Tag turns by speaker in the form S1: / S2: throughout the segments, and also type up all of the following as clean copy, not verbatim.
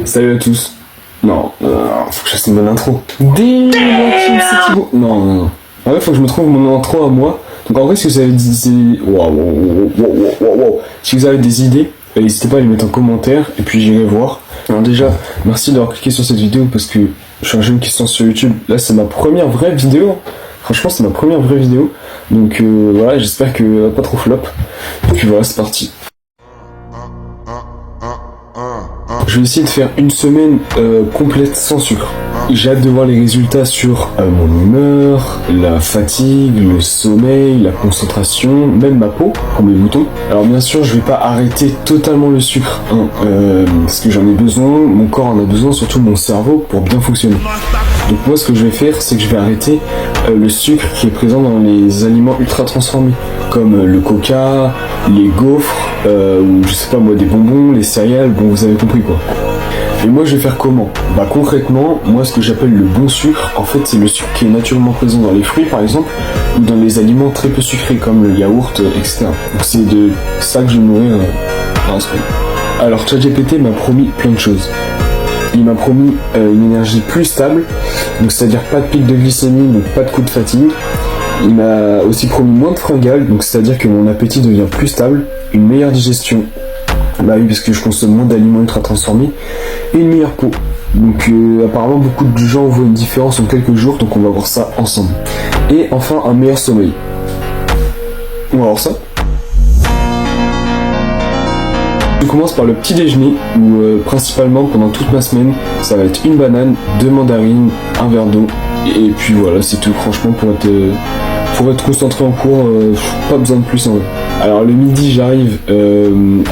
S1: Salut à tous. Non, faut que je fasse une bonne intro. C'est Thibaut. Non. En vrai, faut que je me trouve mon intro à moi. Donc en vrai, si vous avez si vous avez des idées, n'hésitez pas à les mettre en commentaire et puis j'irai voir. Alors déjà, merci d'avoir cliqué sur cette vidéo parce que je suis un jeune qui se lance sur YouTube. Là, c'est ma première vraie vidéo. Franchement, c'est ma première vraie vidéo. Donc voilà, j'espère qu'elle va pas trop flop. Et puis voilà, c'est parti. Je vais essayer de faire une semaine complète sans sucre. J'ai hâte de voir les résultats sur mon humeur, la fatigue, le sommeil, la concentration, même ma peau, pour mes boutons. Alors bien sûr, je vais pas arrêter totalement le sucre, hein, parce que j'en ai besoin, mon corps en a besoin, surtout mon cerveau, pour bien fonctionner. Donc moi, ce que je vais faire, c'est que je vais arrêter le sucre qui est présent dans les aliments ultra transformés, comme le coca, les gaufres, ou je sais pas moi, des bonbons, les céréales, bon vous avez compris quoi. Et moi je vais faire comment? Bah concrètement, moi ce que j'appelle le bon sucre, en fait c'est le sucre qui est naturellement présent dans les fruits par exemple, ou dans les aliments très peu sucrés comme le yaourt, etc. Donc c'est de ça que je vais me nourrir dans la semaine. Alors ChatGPT m'a promis plein de choses. Il m'a promis une énergie plus stable, donc c'est-à-dire pas de pic de glycémie, donc pas de coup de fatigue. Il m'a aussi promis moins de fringales, donc c'est-à-dire que mon appétit devient plus stable, une meilleure digestion, bah oui parce que je consomme moins d'aliments ultra transformés, et une meilleure peau. Donc apparemment beaucoup de gens voient une différence en quelques jours, donc on va voir ça ensemble. Et enfin un meilleur sommeil. On va voir ça. Je commence par le petit déjeuner où principalement pendant toute ma semaine ça va être une banane, 2 mandarines, un verre d'eau et puis voilà c'est tout. Franchement pour être concentré en cours, pas besoin de plus en vrai. Alors le midi j'arrive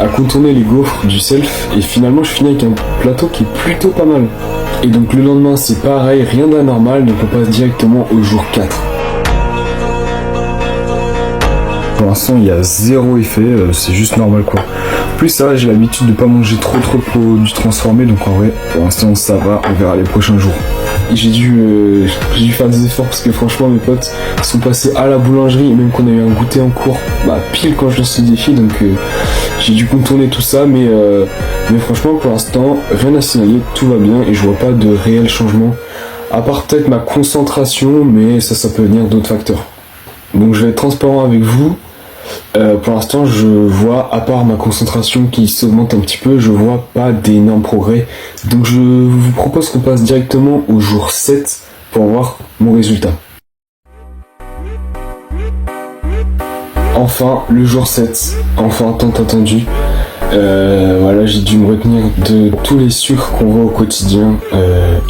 S1: à contourner les gaufres du self et finalement je finis avec un plateau qui est plutôt pas mal. Et donc le lendemain c'est pareil, rien d'anormal, donc on passe directement au jour 4. Pour l'instant il y a zéro effet, c'est juste normal quoi. En plus ça va, j'ai l'habitude de pas manger trop de produits transformés, donc en vrai pour l'instant ça va, on verra les prochains jours. J'ai dû faire des efforts parce que franchement mes potes sont passés à la boulangerie et même qu'on a eu un goûter en cours, bah pile quand je lance le défi, donc j'ai dû contourner tout ça, mais franchement pour l'instant rien à signaler, tout va bien et je vois pas de réel changement, à part peut-être ma concentration, mais ça peut venir d'autres facteurs. Donc je vais être transparent avec vous. Pour l'instant je vois, à part ma concentration qui s'augmente un petit peu, je vois pas d'énormes progrès. Donc je vous propose qu'on passe directement au jour 7 pour voir mon résultat. Enfin le jour 7, enfin tant attendu. Voilà, j'ai dû me retenir de tous les sucres qu'on voit au quotidien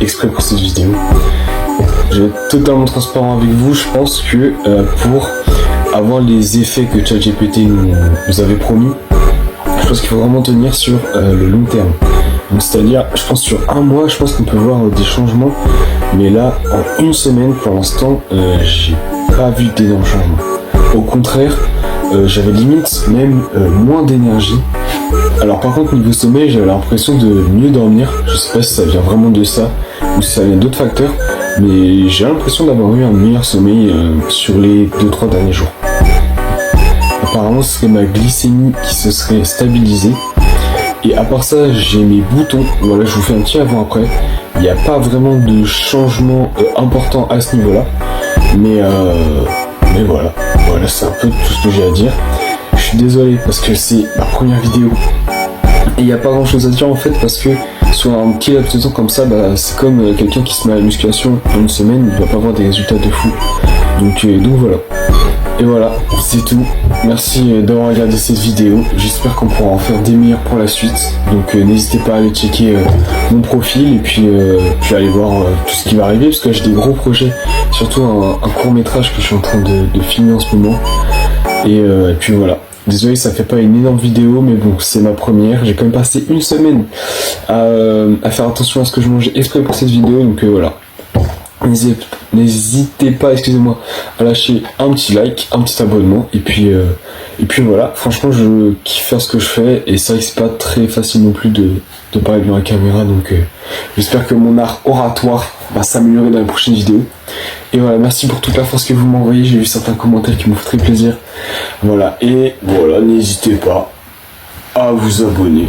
S1: exprès pour cette vidéo. Je vais être totalement transparent avec vous, je pense que pour avoir les effets que ChatGPT nous avait promis, je pense qu'il faut vraiment tenir sur le long terme. Donc c'est-à-dire, je pense sur un mois, je pense qu'on peut voir des changements, mais là, en une semaine, pour l'instant, j'ai pas vu d'énormes changements. Au contraire, j'avais limite même moins d'énergie. Alors par contre, niveau sommeil, j'avais l'impression de mieux dormir. Je sais pas si ça vient vraiment de ça, ou si ça vient d'autres facteurs, mais j'ai l'impression d'avoir eu un meilleur sommeil sur les 2-3 derniers jours. Apparemment ce serait ma glycémie qui se serait stabilisée. Et à part ça j'ai mes boutons, voilà je vous fais un petit avant après. Il n'y a pas vraiment de changement important à ce niveau là. Mais voilà c'est un peu tout ce que j'ai à dire. Je suis désolé parce que c'est ma première vidéo. Et il n'y a pas grand chose à dire en fait parce que sur un petit laps de temps comme ça, bah, c'est comme quelqu'un qui se met à la musculation en une semaine, il va pas avoir des résultats de fou. Donc voilà. Et voilà, c'est tout. Merci d'avoir regardé cette vidéo. J'espère qu'on pourra en faire des meilleurs pour la suite. Donc n'hésitez pas à aller checker mon profil et puis aller voir tout ce qui va arriver parce que j'ai des gros projets, surtout un court métrage que je suis en train de filmer en ce moment. Et puis voilà. Désolé, ça fait pas une énorme vidéo, mais bon, c'est ma première. J'ai quand même passé une semaine à faire attention à ce que je mangeais exprès pour cette vidéo, donc voilà. N'hésitez pas, excusez-moi, à lâcher un petit like, un petit abonnement, et puis voilà. Franchement, je kiffe faire ce que je fais, et c'est vrai que c'est pas très facile non plus de parler devant la caméra, donc j'espère que mon art oratoire va s'améliorer dans les prochaines vidéos. Et voilà, merci pour toute la force que vous m'envoyez, j'ai vu certains commentaires qui m'ont fait très plaisir. Voilà, et voilà, n'hésitez pas à vous abonner.